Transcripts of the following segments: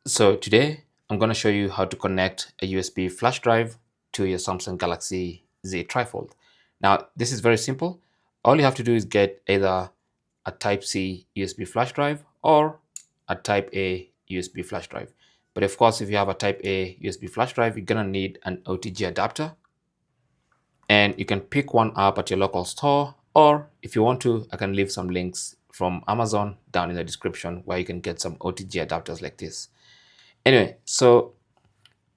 So today I'm going to show you how to connect a USB flash drive to your Samsung Galaxy Z TriFold. Now this is very simple. All you have to do is get either a Type C USB flash drive or a Type A USB flash drive. But of course, if you have a Type A USB flash drive, you're going to need an OTG adapter. And you can pick one up at your local store, or if you want to, I can leave some links from Amazon down in the description where you can get some OTG adapters like this. Anyway, so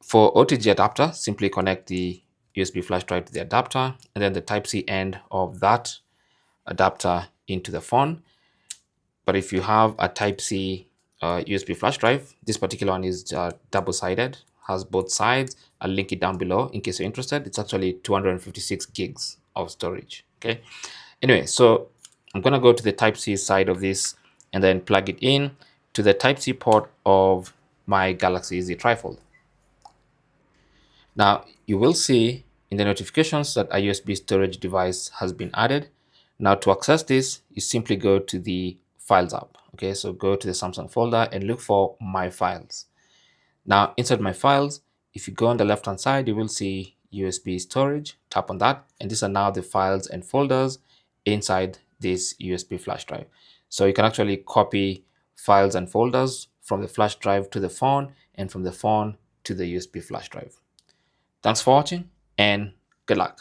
for OTG adapter, simply connect the USB flash drive to the adapter and then the Type-C end of that adapter into the phone. But if you have a Type-C USB flash drive, this particular one is double-sided, has both sides. I'll link it down below in case you're interested. It's actually 256 gigs of storage. Okay. Anyway, so I'm going to go to the Type-C side of this and then plug it in to the Type-C port of my Galaxy Z TriFold. Now, you will see in the notifications that a USB storage device has been added. Now, to access this, you simply go to the Files app. Okay, so go to the Samsung folder and look for My Files. Now, inside My Files, if you go on the left-hand side, you will see USB storage. Tap on that, and these are now the files and folders inside this USB flash drive. So you can actually copy files and folders from the flash drive to the phone and from the phone to the USB flash drive. Thanks for watching and good luck.